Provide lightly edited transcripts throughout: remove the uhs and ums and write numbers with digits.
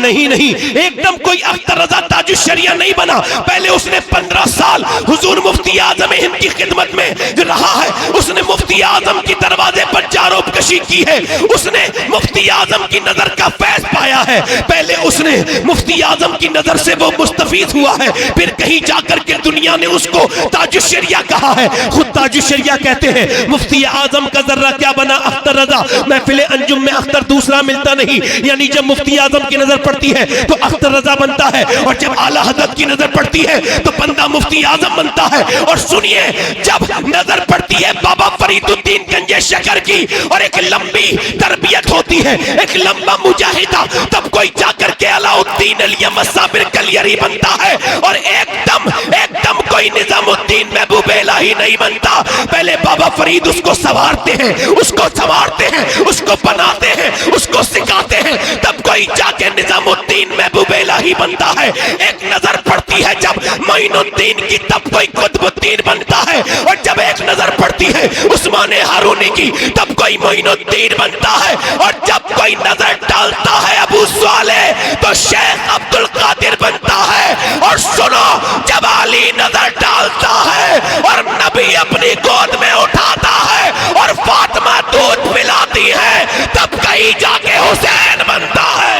नहीं नहीं, एकदम कोई अख्तर रजा ताजुश शरिया नहीं बना। पहले उसने 15 साल हुजूर मुफ्ती आजम हिंद की खिदमत में जो रहा है, उसने मुफ्ती आजम की दरवाजे पर जारोबकशी की है, उसने मुफ्ती आजम की नजर का फैज पाया है। पहले उसने मुफ्ती आजम की नजर से वो मुस्तफीद हुआ है, फिर कहीं जाकर के दुनिया ने उसको ताजुश शरिया कहा है। खुद ताजुश शरिया कहते हैं मुफ्ती आजम का जर्रा क्या बना अख्तर रजा, महफिल अंजुम में अख्तर दूसरा मिलता नहीं। यानी जब मुफ्ती आजम की नजर पड़ती है तो अख्तर रजा बनता है, और जब आला हजरत की नजर पड़ती है तो बंदा मुफ्ती आजम बनता है। और सुनिए, जब नजर पड़ती है बाबा फरीदुद्दीन गंजे शकर की और एक लंबी तरबियत होती है, एक लंबा मुजाहिदा, तब कोई जाकर के अलाउद्दीन अलिया मसाबिर कलियरी बनता है। और एकदम एकदम कोई निजामुद्दीन महबूब इलाही नहीं बनता। पहले बाबा फरीद उसको संवारते हैं, उसको संवारते हैं, उसको बनाते हैं, उसको सिखाते हैं, तब कोई जाके निजामुद्दीन महबूब इलाही बनता है। एक नजर पड़ती है जब मोइनुद्दीन की, तब कोई कुतुबुद्दीन बनता है। और जब एक नजर पड़ती है उस्मान हारूनी की, तब कोई मोइनुद्दीन बनता है। और जब कोई नजर डालता है अबू सालेह तो शेख अब्दुल कादिर बनता है। और सुनो, जब अली नजर डालता है और नबी अपनी गोद में उठाता है और फातिमा दूध पिलाती है, तब कहीं जाके हुसैन बनता है।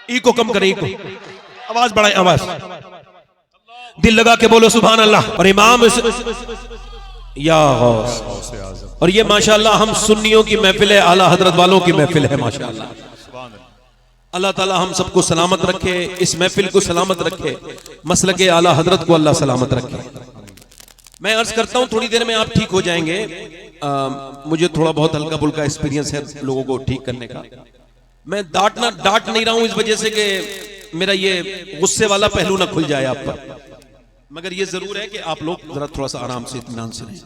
इको कम करें, इको आवाज बढ़ाए, आवाज दिल लगा के बोलो सुभान अल्लाह। और इमाम या और ये माशाअल्लाह हम सुन्नियों की महफिल है, आला हजरत वालों की महफिल है माशाअल्लाह। अल्लाह ताला हम सबको सलामत रखे, इस महफिल को सलामत रखे, मसलके आला हजरत को अल्लाह सलामत रखे। मैं अर्ज करता हूँ थोड़ी देर में आप ठीक हो जाएंगे। मुझे थोड़ा बहुत हल्का फुल्का एक्सपीरियंस है लोगों को ठीक करने का। मैं डांट नहीं रहा हूं इस वजह से कि मेरा ये गुस्से वाला पहलू ना खुल जाए आप पर, मगर ये जरूर है कि आप लोग जरा थोड़ा सा आराम से इत्मीनान से रहें।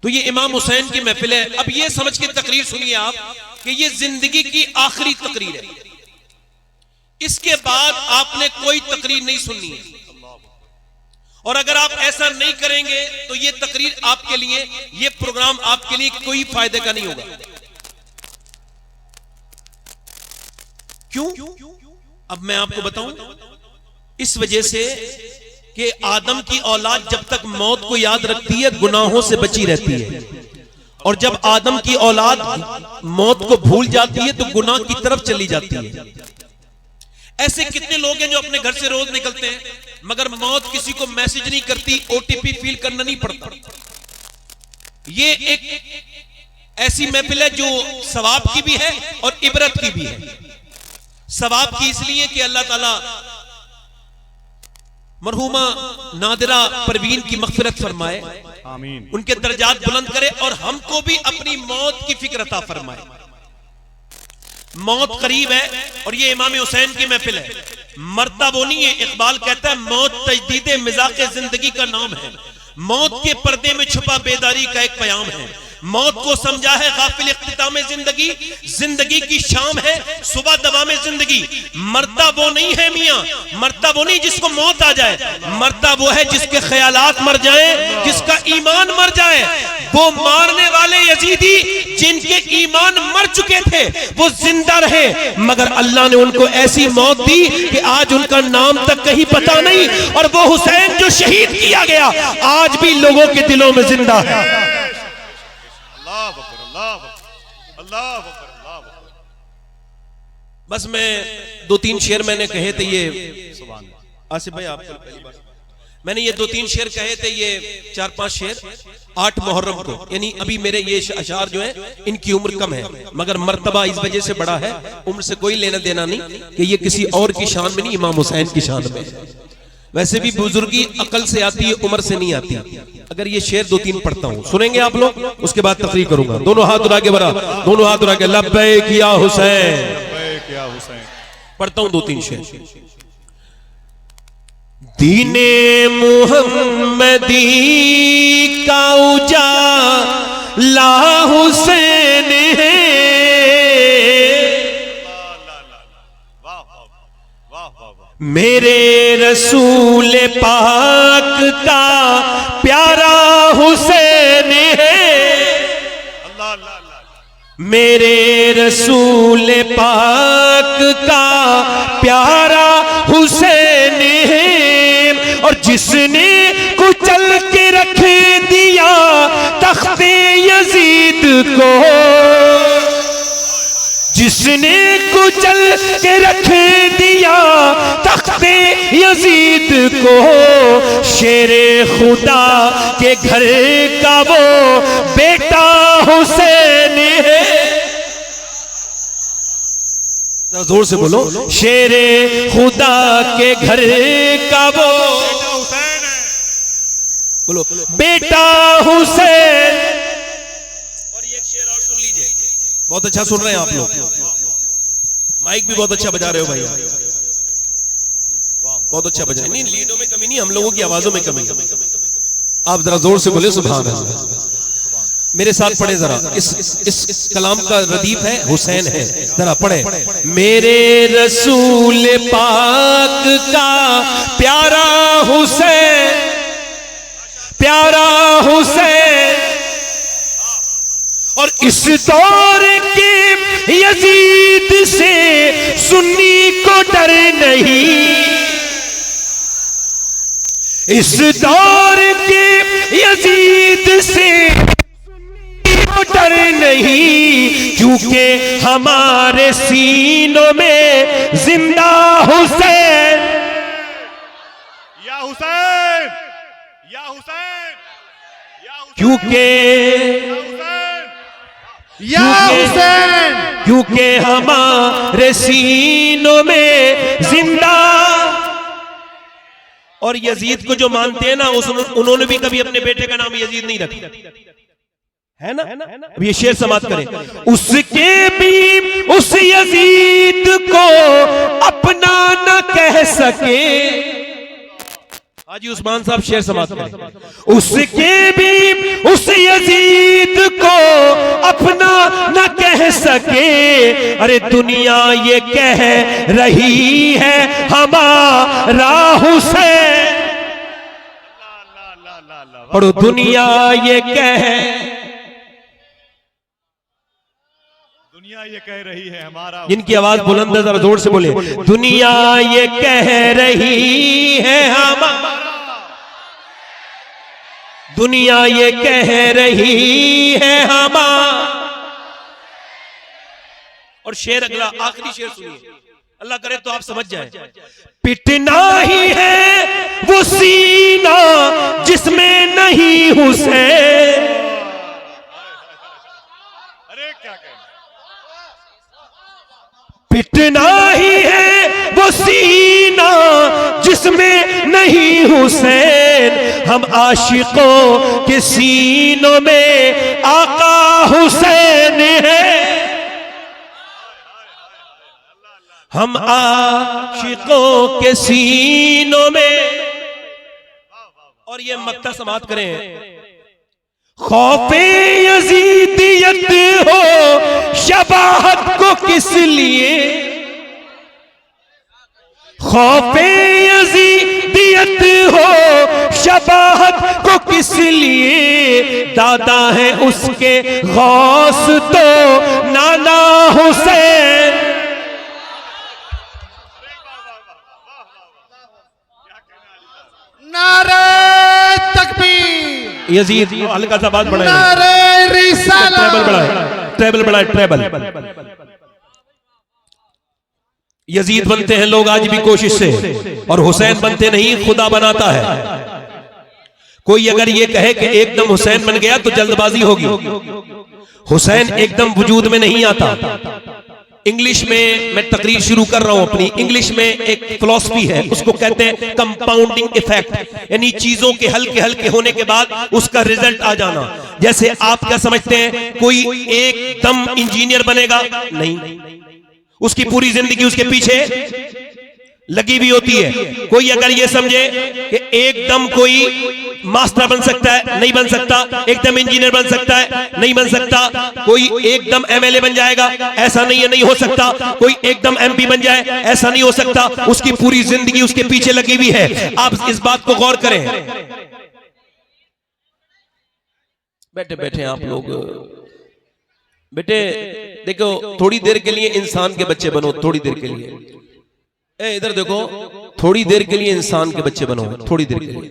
तो ये इमाम हुसैन की महफिल है। अब ये समझ के तकरीर सुनिए आप कि ये जिंदगी की आखिरी तकरीर है, इसके बाद आपने कोई तकरीर नहीं सुननी है। और अगर आप ऐसा नहीं करेंगे तो ये तकरीर आपके लिए, ये प्रोग्राम आपके लिए कोई फायदे का नहीं होगा। क्यों? अब मैं आपको बताऊं, इस वजह से कि आदम की औलाद जब तक मौत को याद रखती है गुनाहों से बची रहती है, और जब आदम की औलाद मौत को भूल जाती है तो गुनाह की तरफ चली जाती है। ऐसे कितने लोग हैं जो अपने घर से रोज निकलते हैं मगर मौत किसी को मैसेज नहीं करती, ओटीपी फील करना नहीं पड़ता। ये एक ऐसी महफिल है जो सवाब की भी है और इबरत की भी है। सवाब की इसलिए कि अल्लाह ताला मरहुमा नादिरा परवीन की मग़फ़िरत फरमाए, आमीन, उनके दर्जात बुलंद करे और हमको भी अपनी मौत की फिक्र अता फरमाए। मौत करीब है और ये इमाम हुसैन की महफिल है। मरता वो नहीं है, इकबाल कहता है मौत तजदीद मिज़ाक़े जिंदगी का नाम है। मौत के पर्दे में छुपा बेदारी का एक प्याम है। मौत को समझा है गाफिल इख्तिताम जिंदगी, जिंदगी की शाम है सुबह दवा में जिंदगी। मरता वो नहीं है मियाँ, मरता वो नहीं जिसको मौत आ जाए, मरता वो है जिसके ख्यालात मर जाए, जिसका ईमान मर जाए। वो मारने वाले यजीदी जिनके ईमान मर चुके थे वो जिंदा रहे, मगर अल्लाह ने उनको ऐसी मौत दी कि आज उनका नाम तक कहीं पता नहीं। और वो हुसैन जो शहीद किया गया आज भी लोगों के दिलों में जिंदा है। बस मैं 2-3 शेर मैंने कहे थे, ये आसिफ भाई आपको पहली बार मैंने ये 2-3 शेर कहे थे, ये 4-5 शेर 8 मुहर्रम को, यानी अभी मेरे ये अशार जो है इनकी उम्र कम है मगर मर्तबा इस वजह से बड़ा है, उम्र से कोई लेना देना नहीं कि ये किसी और की शान में नहीं, इमाम हुसैन की शान में। वैसे भी बुजुर्गी अकल से आती है, उम्र से नहीं आती। अगर ये शेर 2-3 पढ़ता हूं, सुनेंगे आप लोग, उसके बाद तकरीर करूंगा। दोनों हाथ उठा के बरा, दोनों हाथ उठा के लब्बैक या हुसैन, पढ़ता हूं 2-3 शेर। दीने मुहम्मदी का उजाला हुसैन है, मेरे रसूल पाक का प्यारा हुसैन है। मेरे रसूल पाक का प्यारा हुसैन है, और जिसने कुचल के रख दिया तख्ते यजीद को, जिसने कुचल के रख दिया तख्ते यजीद को, शेरे खुदा के घर का वो बेटा हुसैन है। जोर से बोलो, शेरे खुदा के घर का वो हुसैन है, बोलो बेटा हुसैन। और ये एक शेर और सुन लीजिए, बहुत अच्छा सुन रहे हैं आप लोग, माइक भी बहुत अच्छा बजा रहे हो भाई, बहुत अच्छा बजा। नहीं, लीडों में कमी नहीं, हम लोगों की आवाजों में कमी। आप जरा जोर से बोले सुभान अल्लाह। मेरे साथ पढ़े जरा, इस कलाम का रदीफ है हुसैन है, जरा पढ़े। मेरे रसूल पाक का प्यारा हुसैन, प्यारा हुसैन, और इस दौर के यजीद से सुन्नी को डर नहीं, इस दौर के यजीद से डर नहीं, क्योंकि हमारे सीनों में जिंदा हुसैन, या हुसैन, या हुसैन, क्योंकि या हुसैन, क्योंकि हमारे सीनों में जिंदा। और यजीद को जो मानते हैं ना, उन्होंने भी कभी अपने बेटे का नाम यजीद नहीं रखा है ना। अब ये शेर समाप्त करें, उसके भी उस यजीद को अपना न कह सके। हाजी उस्मान साहब शेर समाप्त करें, उसके भी उस यजीद को अपना न कह सके। अरे दुनिया ये कह रही है हमारा हुसैन, और दुनिया ये कह रही है हमारा। जिनकी आवाज बुलंद है जरा जोर से बोले, दुनिया ये कह रही है हमारा, दुनिया ये कह रही है हमारा। और शेर अगला, आखिरी शेर सुनिए, अल्लाह करे तो आप समझ जाए। पिटना ही है वो सीना जिसमें नहीं हुसैन, पिटना ही है वो सीना जिसमें नहीं हुसैन। हम आशिकों के सीनों में आका हुसैन है, हम आशिकों के सीनों में। और ये मक्ता समाप्त करें, खौफे यजीदियत हो शबाहत को किस लिए, खौफे यजीदियत हो शबाहत को किस लिए। दादा है उसके गौस तो नाना हुसैन। नारे तकबीर। यजीद हल्का सा बात बढ़ाए, नारे रिसालत, ट्रेबल बढ़ाए, ट्रेबल बढ़ाए, ट्रेबल। यजीद बनते हैं लोग आज भी कोशिश से, और हुसैन बनते नहीं, खुदा बनाता है। कोई अगर ये कहे कि एकदम हुसैन बन गया तो जल्दबाजी होगी। हुसैन एकदम वजूद में नहीं आता। इंग्लिश में मैं तकरीर शुरू कर रहा हूं अपनी। इंग्लिश में एक फिलॉसफी है, उसको कहते हैं कंपाउंडिंग इफेक्ट, यानी चीजों के हल्के हल्के होने के बाद उसका रिजल्ट आ जाना। जैसे आप क्या समझते हैं, कोई एकदम इंजीनियर बनेगा? नहीं, उसकी पूरी जिंदगी उसके पीछे लगी हुई होती है। कोई अगर ये समझे कि एकदम कोई मास्टर बन सकता है, नहीं बन सकता। एकदम इंजीनियर बन सकता है, नहीं बन सकता। कोई एकदम एमएलए बन जाएगा, ऐसा नहीं है, नहीं हो सकता। कोई एकदम एमपी बन जाए, ऐसा नहीं हो सकता। उसकी पूरी जिंदगी उसके पीछे लगी हुई है। आप इस बात को गौर करें। बैठे बैठे आप लोग बेटे देखो, थोड़ी देर के लिए इंसान के बच्चे बनो, थोड़ी देर के लिए। इधर देखो, थोड़ी देर के लिए इंसान के बच्चे बनो, थोड़ी देर के लिए।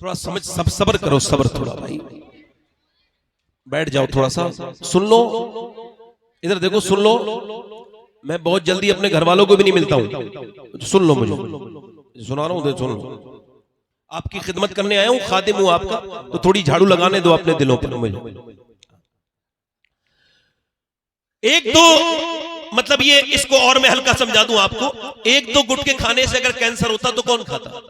थोड़ा समझ, सब सब्र करो, सब्र थोड़ा भाई। बैठ जाओ, थोड़ा सा सुन लो। इधर देखो, सुन लो। मैं बहुत जल्दी अपने घर वालों को भी नहीं मिलता हूं, सुन लो, मुझे सुना रहा हूं, सुन लो। आपकी खिदमत करने आया हूं, खादिम हूं आपका, तो थोड़ी झाड़ू लगाने दो अपने दिलों पर मुझे। एक दो मतलब ये, इसको और मैं हल्का समझा दूं आपको। एक दो गुटके खाने से अगर कैंसर होता तो कौन खाता?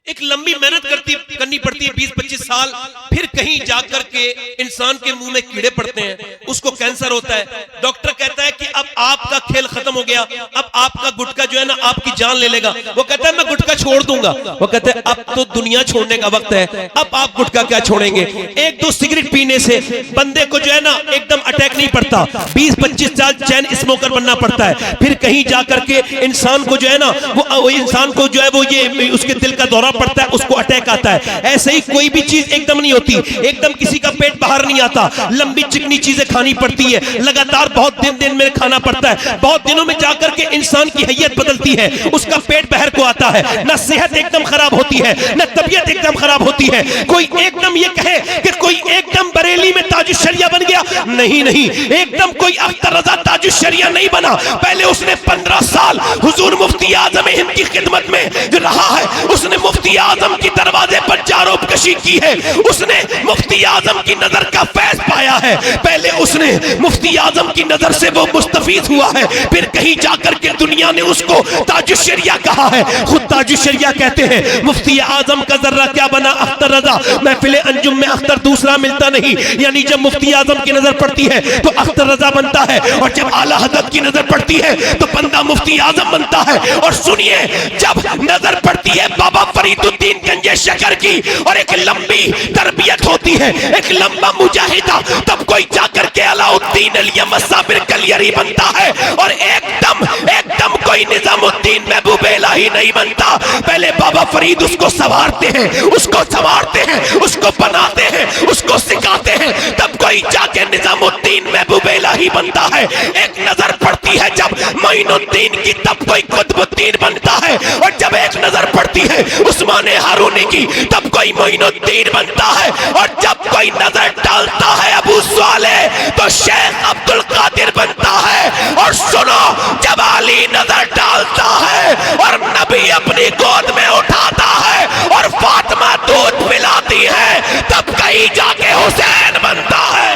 एक लंबी मेहनत करनी पड़ती है, 20-25 साल, फिर कहीं जाकर के इंसान के मुंह में कीड़े पड़ते हैं, उसको कैंसर होता है। डॉक्टर कहता है कि अब आपका खेल खत्म हो गया, अब आपका गुटखा जो है ना आपकी जान ले लेगा। वो कहता है मैं गुटखा छोड़ दूंगा। वो कहते हैं अब तो दुनिया छोड़ने का वक्त है, अब आप गुटखा क्या छोड़ेंगे? एक दो सिगरेट पीने से बंदे को जो है ना एकदम अटैक नहीं पड़ता, 20-25 साल चैन स्मोकर बनना पड़ता है, फिर कहीं जाकर के इंसान को जो है ना वो इंसान को जो है वो ये उसके दिल का दौरा पड़ता है, उसको अटैक आता है। ऐसे ही कोई भी चीज एकदम नहीं होती, एकदम किसी का पेट बाहर नहीं आता, लंबी चिकनी चीजें खानी पड़ती है, लगातार बहुत दिन में खाना पड़ता है, बहुत दिनों में जाकर के इंसान की हैयत बदलती है, उसका पेट बाहर को आता है, ना सेहत एकदम खराब होती है, ना तबीयत एकदम खराब होती है। कोई एकदम ये कहे कि कोई एकदम बरेली में ताजुश शरिया बन गया, नहीं नहीं, एकदम कोई अख्तर रजा ताजुश शरिया नहीं बना। पहले उसने 15 साल हुजूर मुफ्ती आजम हिंद की खिदमत में रहा है, उसने मुफ्ती आजम की दरवाजे पर जारोबकशी की है, उसने मुफ्ती आजम की नजर का फैज पाया है। पहले उसने मुफ्ती आजम की नजर से वो मुस्तफीद हुआ है, फिर कहीं जाकर के दुनिया ने उसको ताजुश शरिया कहा है। खुद ताजुश शरिया कहते हैं मुफ्ती आजम का जर्रा क्या बना अख्तर रजा, महफिल अंजुम में अख्तर दूसरा मिलता नहीं, यानी जब मुफ्ती आजम की नजर पड़ती है तो अख्तर रजा बनता है, और जब आला हजरत की नजर पड़ती है तो बंदा मुफ्ती आजम बनता है। और सुनिए, जब नजर पड़ती है बाबा फरीदुद्दीन गंजे शकर की और एक लंबी तरबियत होती है, एक लंबा मुजाहिदा, तब कोई जाकर के अलाउद्दीन अलियम साबिर कलियरी बनता है, और एकदम कोई निजामुद्दीन महबूब इलाही नहीं बनता। पहले बाबा फरीद उसको संवारते हैं, उसको संवारते हैं, उसको बनाते हैं, उसको सिखाते हैं, तब कोई जाके निजामुद्दीन महबूब इलाही बनता है। एक नजर पड़ती है जब मोइनुद्दीन की, तब कोई कुतुबुद्दीन बनता है, और जब एक नजर पड़ती है उस्मान हारूनी की, तब कोई मोइनुद्दीन बनता है, और जब कोई नजर डालता है अबू सालेह तो शेख अब्दुल कादिर बनता है। और सुनो, जब अली नजर डालता है और नबी अपनी गोद में उठाता है और फातिमा दूध पिलाती है, तब कहीं जाके हुसैन बनता है।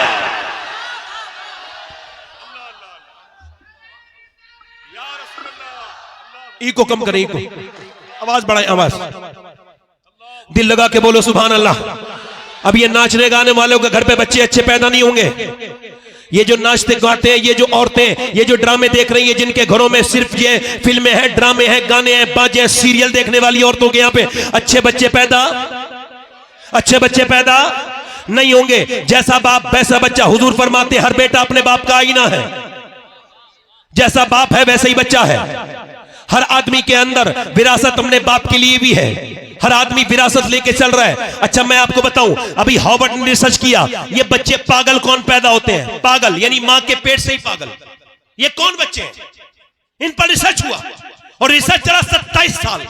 इको कम करें, इको आवाज बढ़ाए, आवाज दिल लगा के बोलो सुभान अल्लाह। अब ये नाचने गाने वालों के घर पे बच्चे अच्छे पैदा नहीं होंगे। ये जो नाचते गाते हैं, ये जो औरतें, ये जो ड्रामे देख रही है, जिनके घरों में सिर्फ ये फिल्में हैं, ड्रामे हैं, गाने हैं, बाजे हैं, सीरियल देखने वाली औरतों के यहाँ पे अच्छे बच्चे पैदा नहीं होंगे। जैसा बाप वैसा बच्चा। हुजूर फरमाते हर बेटा अपने बाप का आईना है, जैसा बाप है वैसा ही बच्चा है। हर आदमी के अंदर विरासत अपने बाप के लिए भी है, हर आदमी विरासत लेके चल रहा है। अच्छा मैं आपको बताऊं, अभी हार्वर्ड ने रिसर्च किया, ये बच्चे पागल कौन पैदा होते हैं? पागल यानी मां के पेट से ही पागल। ये कौन बच्चे हैं? इन पर रिसर्च हुआ और रिसर्च चला 27 साल।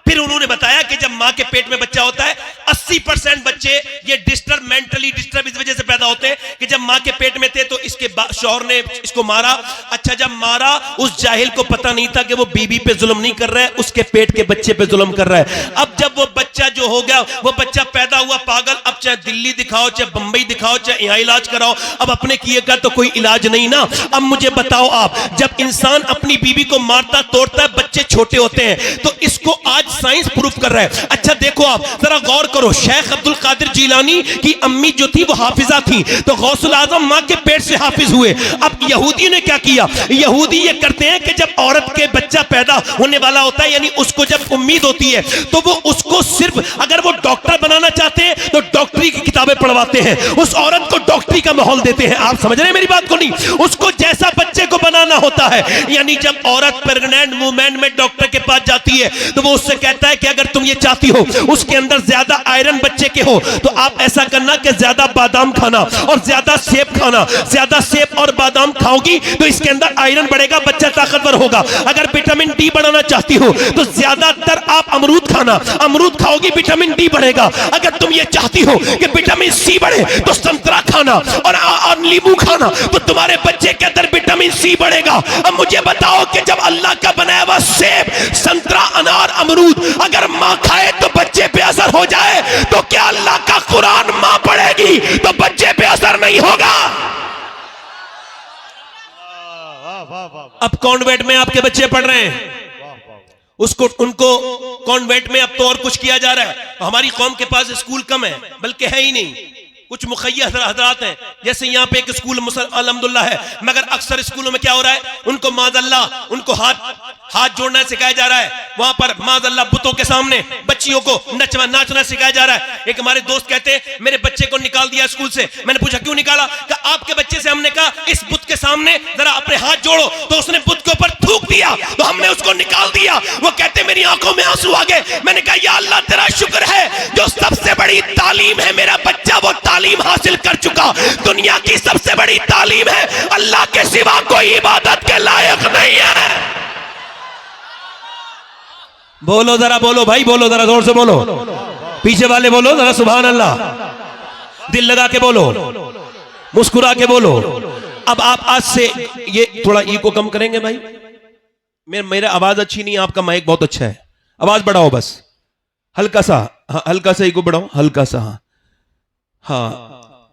फिर उन्होंने बताया कि जब मां के पेट में बच्चा होता है 80% बच्चे ये मेंटली डिस्टर्ब इस वजह से पैदा होते हैं कि जब मां के पेट में थे तो इसके शौहर ने इसको मारा। अच्छा जब मारा, उस जाहिल को पता नहीं था कि वो बीबी पे जुल्म नहीं कर रहा है, उसके पेट के बच्चे पे जुल्म कर रहा है। अब जब वो बच्चा जो हो गया, वो बच्चा पैदा हुआ पागल। अब चाहे दिल्ली दिखाओ, चाहे बंबई दिखाओ, चाहे यहाँ इलाज कराओ, अब अपने किए का तो कोई इलाज नहीं ना। अब मुझे बताओ आप, जब इंसान अपनी बीबी को मारता तोड़ता है, बच्चे छोटे होते हैं, तो इसको आज साइंस प्रूफ कर रहा है। अच्छा देखो आप जरा गौर करो, शेख अब्दुल कादिर जीलानी की अम्मी जो थी वो हाफिजा थी, तो गौसुल आजम मां के पेट से हाफिज हुए। अब यहूदी ने क्या किया? यहूदी ये करते हैं कि जब औरत के बच्चा पैदा होने वाला होता है, यानी उसको जब उम्मीद होती है, तो वो उसको सिर्फ अगर वो डॉक्टर बनाना चाहते हैं तो डॉक्टरी की किताबें पढ़वाते हैं, उस औरत को डॉक्टरी का माहौल देते हैं। आप समझ रहे हैं मेरी बात को? नहीं, उसको जैसा बच्चे को बनाना होता है, यानी जब औरत प्रेग्नेंट वुमेन में डॉक्टर के पास जाती है तो वो उससे कहता है कि अगर तुम ये चाहती हो उसके अंदर ज्यादा आयरन बच्चे के हो तो आप ऐसा करना कि ज्यादा बादाम खाना और ज्यादा सेब खाना। ज्यादा सेब और बादाम खाओगी तो इसके अंदर आयरन बढ़ेगा, बच्चा ताकतवर होगा। अगर विटामिन डी बढ़ाना चाहती हो तो ज्यादातर आप अमरूद खाना, अमरूद खाओगी विटामिन डी बढ़ेगा। अगर तुम ये चाहती हो कि विटामिन सी बढ़े तो संतरा खाना और नींबू खाना, तो तुम्हारे बच्चे के अंदर विटामिन सी बढ़ेगा। अब मुझे बताओ कि जब अल्लाह का बनाया हुआ सेब, संतरा, अनार, अमरूद अगर मां खाए तो बच्चे पे असर हो जाए, तो क्या अल्लाह का कुरान मां पढ़ेगी तो बच्चे पे असर नहीं होगा? अब कॉन्वेंट में आपके बच्चे पढ़ रहे हैं, उसको उनको कॉन्वेंट में अब तो और कुछ किया जा रहा है। हमारी कौम के पास स्कूल कम है, बल्कि है ही नहीं। कुछ मुखैया हजरात हैं, जैसे यहाँ पे एक स्कूल अल्हम्दुलिल्लाह है, मगर अक्सर स्कूलों में क्या हो रहा है, उनको माज़अल्लाह उनको हाथ जोड़ना सिखाया जा रहा है। वहां पर माज़अल्लाह बुतों के सामने बच्चियों को नाचना सिखाया जा रहा है। एक हमारे दोस्त कहते हैं मेरे बच्चे को निकाल दिया स्कूल से। मैंने पूछा क्यों निकाला? कि आपके बच्चे से हमने कहा इस बुत के सामने जरा अपने हाथ जोड़ो, तो उसने बुत के ऊपर थूक दिया तो हमने उसको निकाल दिया। वो कहते मेरी आंखों में आंसू आ गए। मैंने कहा या अल्लाह तेरा शुक्र है जो सबसे बड़ी तालीम है मेरा बच्चा वो तालीम हासिल कर चुका। दुनिया की सबसे बड़ी तालीम है अल्लाह के सिवा कोई इबादत के लायक नहीं है। बोलो जरा, बोलो भाई, बोलो जरा जोर से बोलो। पीछे वाले बोलो जरा सुभान अल्लाह, दिल लगा के बोलो, मुस्कुरा के बोलो। अब आप आज से ये थोड़ा ईको कम करेंगे भाई? मेरा आवाज अच्छी नहीं है, आपका माइक बहुत अच्छा है, आवाज बढ़ाओ बस, हल्का सा, हाँ हल्का सा ईको बढ़ाओ, हल्का सा। हाँ हाँ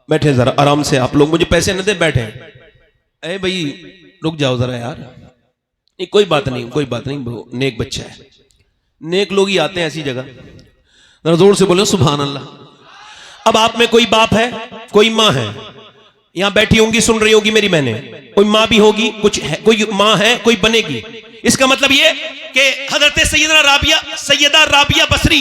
बैठे जरा आराम से, आप लोग मुझे पैसे न दे, बैठे। अरे भाई रुक जाओ जरा यार, नहीं कोई बात नहीं, कोई बात नहीं, नेक बच्चा है, नेक लोग ही आते हैं ऐसी जगह। जरा जोर से बोलो सुभान अल्लाह। अब आप में कोई बाप है, कोई माँ है, यहां बैठी होंगी, सुन रही होगी मेरी बहने, कोई माँ भी होगी, कुछ है, कोई माँ है, कोई बनेगी। इसका मतलब ये कि हजरत सैयदा राबिया बसरी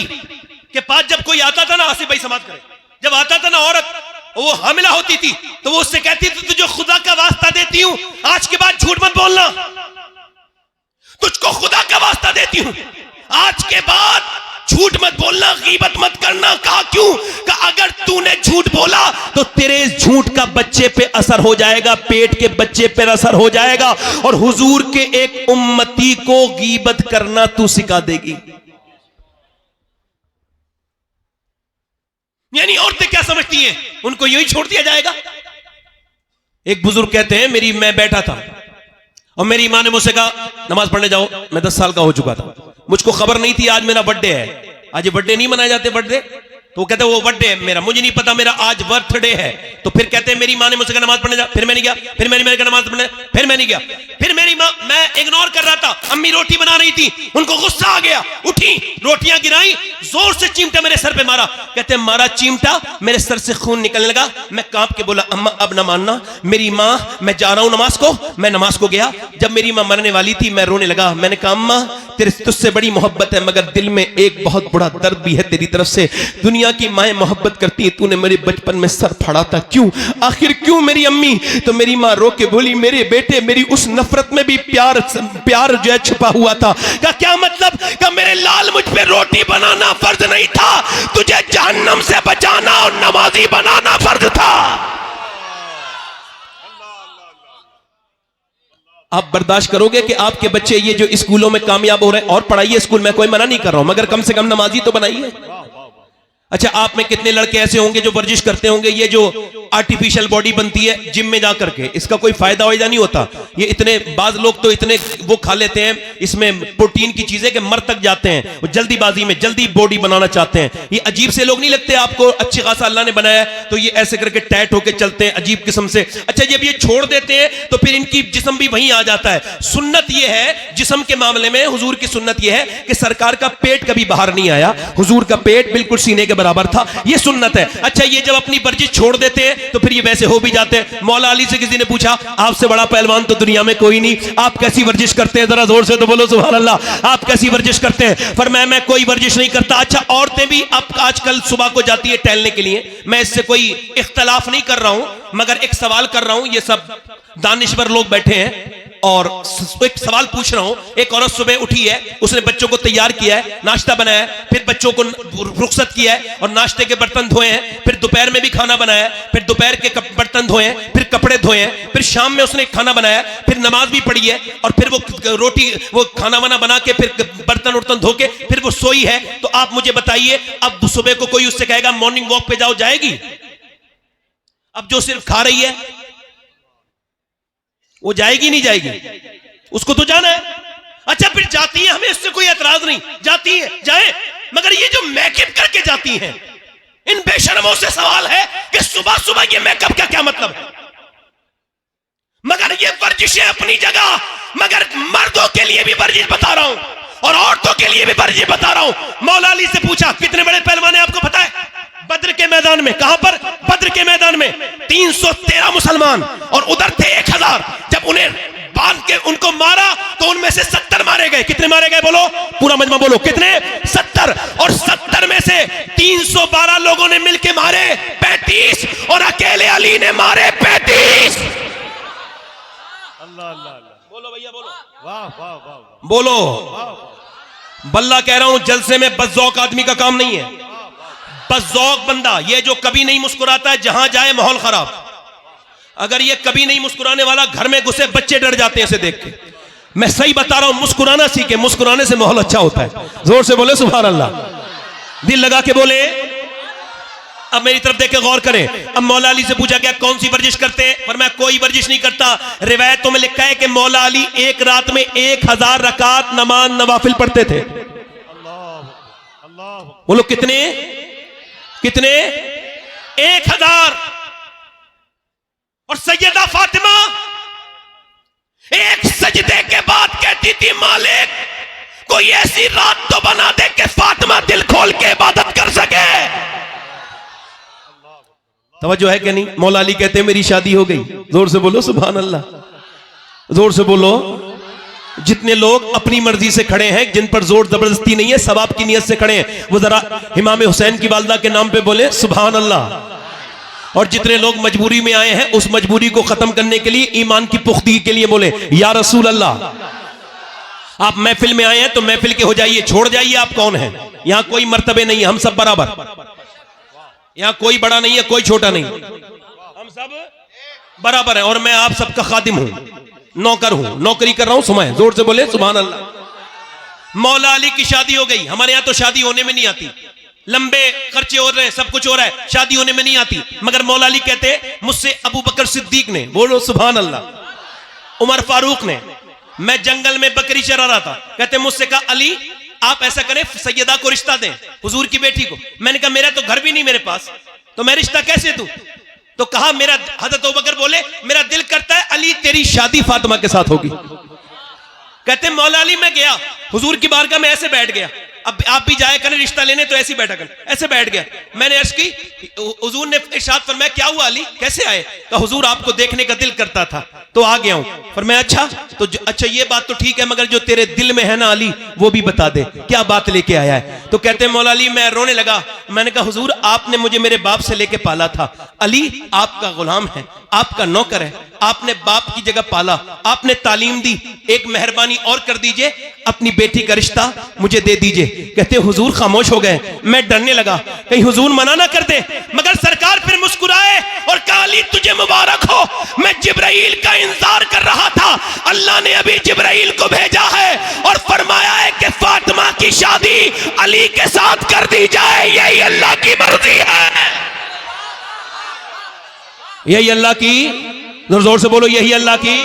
के पास जब कोई आता था ना, आसिफ भाई समाज करे, जब आता था ना औरत, वो हामिला होती थी तो वो उससे कहती थी तुझे खुदा का वास्ता देती हूं आज के बाद झूठ मत बोलना, तुझको खुदा का वास्ता देती हूं आज के बाद झूठ मत बोलना, गीबत मत करना। कहा क्यों? कहा अगर तूने झूठ बोला तो तेरे झूठ का बच्चे पे असर हो जाएगा, पेट के बच्चे पे असर हो जाएगा, और हुजूर के एक उम्मती को गीबत करना तू सिखा देगी। यानी औरतें क्या समझती हैं, उनको यही छोड़ दिया जाएगा। एक बुजुर्ग कहते हैं मैं बैठा था और मेरी मां ने मुझसे कहा नमाज पढ़ने जाओ। मैं 10 साल का हो चुका था, मुझको खबर नहीं थी आज मेरा बर्थडे है। आज ये बर्थडे नहीं मनाए जाते, बर्थडे तो वो कहते वो बर्थडे है मेरा, मुझे नहीं पता मेरा आज बर्थडे है। तो फिर कहते हैं मेरी मां ने मुझसे कहा नमाज पढ़ने जा, फिर मैं नहीं गया, फिर मैंने कहा नमाज पढ़ने, फिर मैं नहीं गया, फिर मेरी मां, मैं इग्नोर कर रहा था, अम्मी रोटी बना रही थी, उनको गुस्सा आ गया, उठी, रोटियां गिराई, जोर से चिमटा मेरे सर पे मारा। कहते हैं मारा चिमटा, मेरे सर से खून निकलने लगा। मैं कांप के बोला अम्मा अब ना मानना। मेरी मां, मैं जा रहा हूं नमाज को। मैं नमाज को गया, जब मेरी मां मरने वाली थी मैं रोने लगा। मैंने कहा अम्मा तेरे तुझसे बड़ी मोहब्बत है, मगर दिल में एक बहुत बड़ा दर्द भी है तेरी तरफ से। दुनिया की माएं मोहब्बत करती है, तूने मेरे बचपन में सर फाड़ा था, क्यों? आखिर क्यों मेरी अम्मी? तो मेरी मां रो के बोली मेरे बेटे, मेरी उस नफरत में भी प्यार जो है छुपा हुआ था। का क्या मतलब? का मेरे लाल मुझ पे रोटी बनाना फर्ज नहीं था, तुझे जहन्नम से बचाना और नमाजी बनाना फर्ज था। आप बर्दाश्त करोगे कि आपके बच्चे ये जो स्कूलों में कामयाब हो रहे हैं, और पढ़ाइए स्कूल में, कोई मना नहीं कर रहा हूं, मगर कम से कम नमाजी तो बनाइए। अच्छा आप में कितने लड़के ऐसे होंगे जो वर्जिश करते होंगे, ये जो आर्टिफिशियल बॉडी बनती है जिम में जा करके, इसका कोई फायदा वायदा नहीं होता। ये इतने बाज लोग तो इतने वो खा लेते हैं इसमें प्रोटीन की चीजें कि मर तक जाते हैं, वो जल्दीबाजी में जल्दी बॉडी बनाना चाहते हैं। ये अजीब से लोग नहीं लगते आपको? अच्छी खासा अल्लाह ने बनाया है तो ये ऐसे करके टैट होके चलते हैं अजीब किस्म से। अच्छा जब ये छोड़ देते हैं तो फिर इनकी जिस्म भी वहीं आ जाता है। सुन्नत ये है जिस्म के मामले में, हुजूर की सुन्नत ये है कि सरकार का पेट कभी बाहर नहीं आया, हुजूर का पेट बिल्कुल सीने के बराबर था, ये सुन्नत है। अच्छा ये जब अपनी वर्जिश छोड़ देते हैं तो फिर ये वैसे हो भी जाते हैं। मौला अली से किसी ने पूछा आपसे बड़ा पहलवान तो दुनिया में कोई नहीं, आप कैसी वर्जिश करते हैं? जरा जोर से तो बोलो सुभान अल्लाह। आप कैसी वर्जिश करते हैं? फरमाया मैं कोई वर्जिश नहीं करता। अच्छा औरतें भी अब आजकल सुबह को जाती है टहलने के लिए, मैं इससे कोई इख्तलाफ नहीं कर रहा हूं, मगर एक सवाल कर रहा हूं। ये सब दानिश्वर लोग बैठे हैं, और एक सवाल पूछ रहा हूं, एक औरत सुबह उठी है, उसने बच्चों को तैयार किया है, नाश्ता बनाया है, फिर बच्चों को रुखसत किया है और नाश्ते के बर्तन धोए हैं, फिर दोपहर में भी खाना बनाया है, फिर दोपहर के बर्तन धोए हैं, फिर कपड़े धोए हैं, फिर शाम में उसने खाना बनाया, फिर नमाज भी पढ़ी है और फिर वो रोटी वो खाना वाना बना के फिर बर्तन उर्तन धो के फिर वो सोई है। तो आप मुझे बताइए, अब सुबह को कोई उससे कहेगा मॉर्निंग वॉक पे जाओ, जाएगी? अब जो सिर्फ खा रही है वो जाएगी नहीं जाएगी? उसको तो जाना है। अच्छा फिर जाती है, हमें इससे कोई एतराज नहीं, जाती है जाए, मगर ये जो मेकअप करके जाती हैं, इन बेशर्मों से सवाल है कि सुबह सुबह ये मेकअप का क्या मतलब है? मगर ये वर्जिशें अपनी जगह, मगर मर्दों के लिए भी वर्जिश बता रहा हूं और औरतों के लिए भी वर्जिश बता रहा हूं। मौला अली से पूछा कितने बड़े पहलवान है आपको पता है? बद्र के मैदान में। कहां पर? बद्र के मैदान में 313 मुसलमान और उधर थे 1000। जब उन्हें बांध के उनको मारा तो उनमें से 70 मारे गए। कितने मारे गए बोलो? पूरा मजमा बोलो, कितने? 70। और 70 में से 312 लोगों ने मिलके मारे 35 और अकेले अली ने मारे 35। अल्लाह अल्लाह अल्लाह। बोलो भैया बोलो, वाह वाह वाह बोलो। बल्ला कह रहा हूं, जलसे में बज़ौक आदमी का काम नहीं है। बज़ौक बंदा ये जो कभी नहीं मुस्कुराता है, जहां जाए माहौल खराब। अगर ये कभी नहीं मुस्कुराने वाला, घर में घुसे बच्चे डर जाते हैं इसे देख के। मैं सही बता रहा हूं, मुस्कुराना सीखे, मुस्कुराने से माहौल अच्छा होता है। जोर से बोले सुभान अल्लाह, दिल लगा के बोले। अब मेरी तरफ देख के गौर करें। अब मौला अली से पूछा गया कौन सी वर्जिश करते हैं? पर मैं कोई वर्जिश नहीं करता। रिवायतों में लिखा है कि मौला अली एक रात में 1000 रकात नमाज नवाफिल पढ़ते थे। बोलो कितने? कितने? 1000। और सैयदा फातिमा एक सजदे के बाद कहती थी, मालिक कोई ऐसी रात तो बना दे कि फातिमा दिल खोल के इबादत कर सके। तवज्जो है कि नहीं? मौला अली कहते हैं मेरी शादी हो गई। जोर से बोलो सुभान अल्लाह, जोर से बोलो। जितने लोग अपनी मर्जी से खड़े हैं, जिन पर जोर जबरदस्ती नहीं है, सवाब की नियत से खड़े हैं, वो जरा इमाम हुसैन की वालदा के नाम पे बोले सुभान अल्लाह। और जितने लोग मजबूरी में आए हैं, उस मजबूरी को खत्म करने के लिए, ईमान की पुख्तगी के लिए बोले या रसूल अल्लाह। आप महफिल में आए हैं तो महफिल के हो जाइए, छोड़ जाइए आप कौन हैं। यहां कोई मर्तबे नहीं है, हम सब बराबर। यहां कोई बड़ा नहीं है, कोई छोटा नहीं, हम सब बराबर हैं। और मैं आप सबका खादिम हूं, नौकर हूं, नौकरी कर रहा हूं। सुमाए जोर से बोले सुभान अल्लाह। मौला अली की शादी हो गई। हमारे यहां तो शादी होने में नहीं आती, लंबे खर्चे हो रहे हैं, सब कुछ हो रहा है, शादी होने में नहीं आती। मगर मौला अली कहते मुझसे अबू बकर सिद्दीक ने, बोलो सुभान अल्लाह, उमर फारूक ने, मैं जंगल में बकरी चरा रहा था, कहते मुझसे कहा अली आप ऐसा करें सैयदा को रिश्ता दें, हुजूर की बेटी को। मैंने कहा मेरा तो घर भी नहीं मेरे पास, तो मैं रिश्ता कैसे दूं? तो कहा मेरा, हजरत अबू बकर बोले मेरा दिल करता है अली तेरी शादी फातिमा के साथ होगी। कहते मौला अली मैं गया हुजूर की बारगाह में, ऐसे बैठ गया। अब आप भी जाए करें रिश्ता लेने तो ऐसे ही बैठा करें, ऐसे बैठ गया। मैंने अर्ज की, हुजूर ने इरशाद फरमाया क्या हुआ अली, कैसे आए? कहा हुजूर आपको देखने का दिल करता था तो आ गया हूं। फरमाया अच्छा तो अच्छा ये बात तो ठीक है, मगर जो तेरे दिल में है ना अली, वो भी बता दे, क्या बात लेके आया है? तो कहते मौला अली मैं रोने लगा। मैंने कहा हुजूर आपने मुझे मेरे बाप से लेके पाला था, अली आपका गुलाम है, आपका नौकर है, आपने बाप की जगह पाला, आपने तालीम दी, एक मेहरबानी और कर दीजिए, अपनी बेटी का रिश्ता मुझे दे दीजिए। कहते हुजूर खामोश हो गए। मैं डरने लगा कहीं हुजूर मना ना कर दे, मगर सरकार फिर मुस्कुराए और कहा अली तुझे मुबारक हो, मैं जिब्राइल का इंतजार कर रहा था, अल्लाह ने अभी जिब्राइल को भेजा है और फरमाया है कि फातिमा की शादी अली के साथ कर दी जाए, यही अल्लाह की मर्जी है, यही अल्लाह की, जोर से बोलो यही अल्लाह की,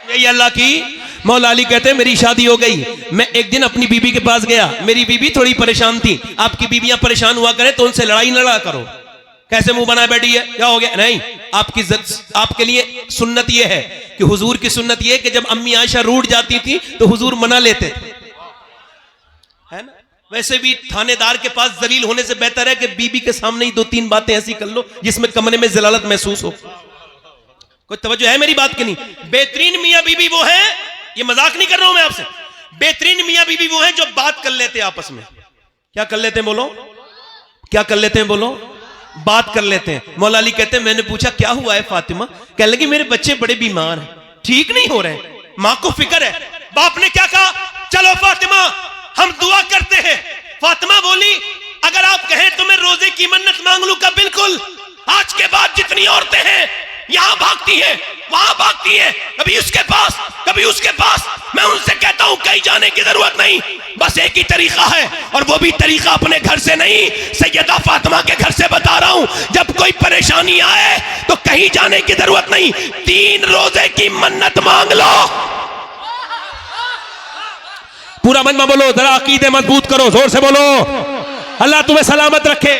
यही अल्लाह की। मौला अली कहते हैं मेरी शादी हो गई। मैं एक दिन अपनी बीबी के पास गया, मेरी बीबी थोड़ी परेशान थी। आपकी बीबियां परेशान हुआ करें तो उनसे लड़ाई न लड़ा करो। कैसे मुंह बनाए बैठी है, क्या हो गया? नहीं, आपके लिए सुन्नत यह है कि हुजूर की सुन्नत यह है कि जब अम्मी आयशा रूठ जाती थी तो हुजूर मना लेते थे, है ना? वैसे भी थानेदार के पास जलील होने से बेहतर है कि बीबी के सामने ही 2-3 बातें ऐसी कर लो जिसमें कमरे में जलालत महसूस हो। कोई तवज्जो है मेरी बात की नहीं? बेहतरीन मियां बीबी वो है, ये मजाक नहीं कर रहा हूं मैं आपसे, बेहतरीन मियां बीबी वो हैं जो बात कर लेते हैं आपस में। क्या कर लेते हैं बोलो? क्या कर लेते हैं बोलो? बात कर लेते हैं। मौला अली कहते हैं मैंने पूछा क्या हुआ है फातिमा? कहने लगी मेरे बच्चे बड़े बीमार हैं, ठीक नहीं हो रहे। मां को फिक्र है। बाप ने क्या कहा, चलो फातिमा हम दुआ करते हैं। फातिमा बोली अगर आप कहें तो मैं रोजे की मन्नत मांग लूं का? बिल्कुल। आज के बाद जितनी औरतें हैं यहां भागती हैं, वहां भागती हैं, कभी उसके पास कभी उसके पास, मैं उनसे कहता हूं कहीं जाने की जरूरत नहीं, बस एक ही तरीका है, और वो भी तरीका अपने घर से नहीं, सैयदा फातिमा के घर से बता रहा हूं। जब कोई परेशानी आए तो कहीं जाने की जरूरत नहीं, 3 रोजे की मन्नत मांग लो। पूरा मन में बोलो, जरा अकीदे मजबूत करो, जोर से बोलो। अल्लाह तुम्हें सलामत रखे,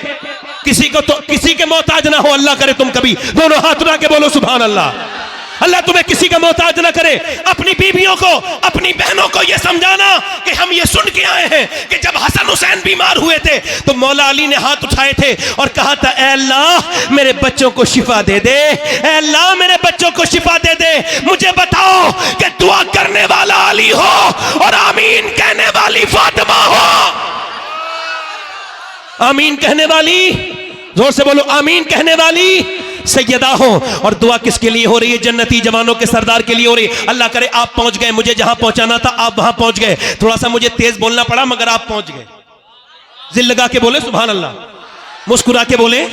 किसी के मोहताज ना हो, अल्लाह करे तुम कभी दोनों हाथ उठा के बोलो सुभान अल्लाह। अल्लाह तुम्हें किसी का मोहताज ना करे। अपनी बीवियों को, अपनी बहनों को यह समझाना कि हम ये सुन के आए हैं कि जब हसन हुसैन बीमार हुए थे तो मौला अली ने हाथ उठाए थे और कहा था, ऐ अल्लाह मेरे बच्चों को शिफा दे दे, ऐ अल्लाह मेरे बच्चों को शिफा दे दे। मुझे बताओ कि दुआ करने वाला अली हो और आमीन कहने वाली फातिमा हो। आमीन कहने वाली, जोर से बोलो, आमीन कहने वाली सैयदा हो। और दुआ किसके लिए हो रही है? जन्नती जवानों के सरदार के लिए हो रही है। अल्लाह करे आप पहुंच गए, मुझे जहां पहुंचाना था आप वहां पहुंच गए। थोड़ा सा मुझे तेज बोलना पड़ा मगर आप पहुंच गए। दिल लगा के बोले सुभान अल्लाह, मुस्कुरा के बोले।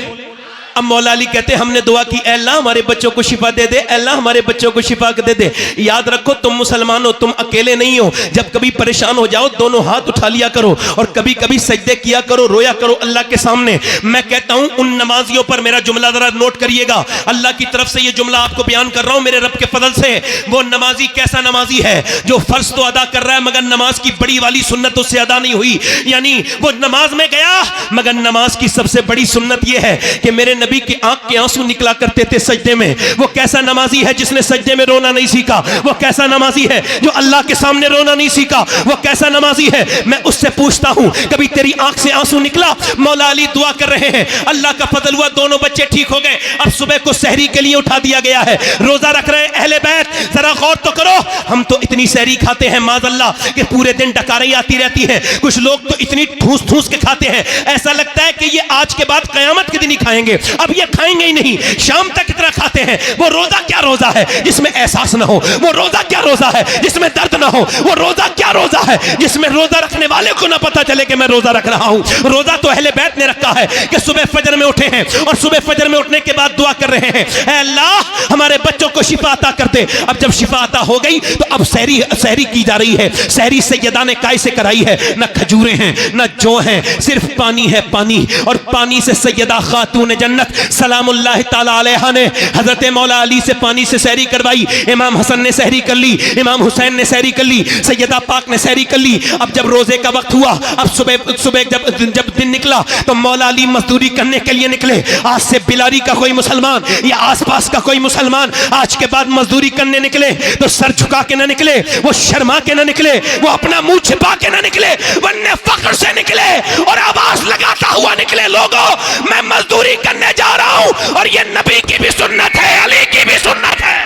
अब मौला अली कहते हमने दुआ की, ऐ अल्लाह हमारे बच्चों को शिफा दे दे, ऐ अल्लाह हमारे बच्चों को शिफा दे दे। याद रखो तुम मुसलमान हो, तुम अकेले नहीं हो। जब कभी परेशान हो जाओ दोनों हाथ उठा लिया करो और कभी कभी सजदे किया करो, रोया करो अल्लाह के सामने। मैं कहता हूं उन नमाजियों पर मेरा जुमला जरा नोट करिएगा, अल्लाह की तरफ से ये जुमला आपको बयान कर रहा हूं मेरे रब के फजल से। वो नमाजी कैसा नमाजी है जो फर्ज तो अदा कर रहा है मगर नमाज की बड़ी वाली सुन्नत उससे अदा नहीं हुई। यानी वो नमाज में गया मगर नमाज की सबसे बड़ी सुन्नत ये है कि मेरे नबी की आंख के आंसू निकला करते थे सजदे में। वो कैसा नमाजी है जिसने सजदे में रोना नहीं सीखा? वो कैसा नमाजी है जो अल्लाह के सामने रोना नहीं सीखा? वो कैसा नमाजी है? मैं उससे पूछता हूं कभी तेरी आंख से आंसू निकला? मौला अली दुआ कर रहे हैं, अल्लाह का फजल हुआ दोनों बच्चे ठीक हो गए। अब सुबह को सहरी के लिए उठा दिया गया है, रोजा रख रहे हैं अहले बैत। जरा गौर तो करो, हम तो इतनी सहरी खाते हैं माज़अल्लाह कि पूरे दिन डकारें आती रहती है। कुछ लोग तो इतनी ठूस ठूस के खाते हैं, ऐसा लगता है कि ये आज के बाद कयामत के दिन ही खाएंगे, अब ये खाएंगे ही नहीं, शाम तक इतना खाते हैं। वो रोजा क्या रोजा है जिसमें एहसास ना हो? वो रोजा क्या रोजा है जिसमें दर्द ना हो? वो रोजा क्या रोजा है जिसमें रोजा रखने वाले को ना पता चले कि मैं रोजा रख रहा हूं? रोजा तो अहले बैत ने रखा है कि सुबह फजर में उठे हैं और सुबह फजर में उठने के बाद दुआ कर रहे हैं, ऐ अल्लाह हमारे बच्चों को शिफा अता कर दे। अब जब शिफा अता हो गई तो अब सहरी की जा रही है। सहरी सैयदा ने काय से कराई है? न खजूरें हैं न जौ हैं, सिर्फ पानी है, पानी। और पानी से सैयदा खातून जन्नत सलामुल्लाह ताला अलैहा ने हजरत मौला अली से पानी से सहरी करवाई। इमाम हसन ने सहरी कर ली, इमाम हुसैन ने सहरी कर ली, सैयदा पाक ने सहरी कर ली। अब जब रोजे का वक्त हुआ, अब सुबह जब दिन निकला तो मौला अली मजदूरी करने के लिए निकले। आज से बिलारी का कोई मुसलमान या आसपास का कोई मुसलमान आज के बाद मजदूरी करने निकले तो सर झुका के ना निकले, वो शर्मा के ना निकले, वो अपना मुंह छिपा के ना निकले, वरना फख्र से निकले और आवाज लगाता हुआ निकले, लोगों मैं मजदूरी करने जा रहा हूं और ये नबी की भी सुन्नत है, अली की भी सुन्नत है।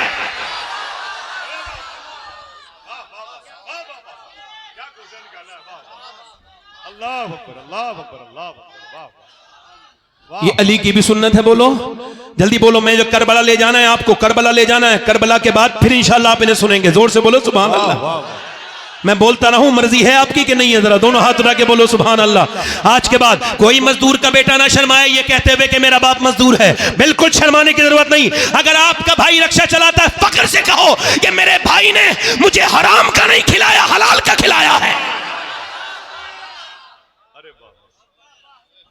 अल्लाह अकबर, अल्लाह अकबर, अल्लाह अकबर, वाह। ये अली की भी सुन्नत है। बोलो जल्दी बोलो, मैं जो करबला ले जाना है आपको, करबला ले जाना है। करबला के बाद फिर इंशाल्लाह आप इन्हें सुनेंगे। जोर से बोलो सुभान अल्लाह। मैं बोलता रहूं, मर्जी है आपकी कि नहीं है? जरा दोनों हाथ उठा के बोलो सुभान अल्लाह। आज के बाद कोई मजदूर का बेटा ना शर्माए ये कहते हुए कि मेरा बाप मजदूर है। बिल्कुल शर्माने की जरूरत नहीं। अगर आपका भाई रक्षा चलाता है, फख्र से कहो कि मेरे भाई ने मुझे हराम का नहीं खिलाया, हलाल का खिलाया है।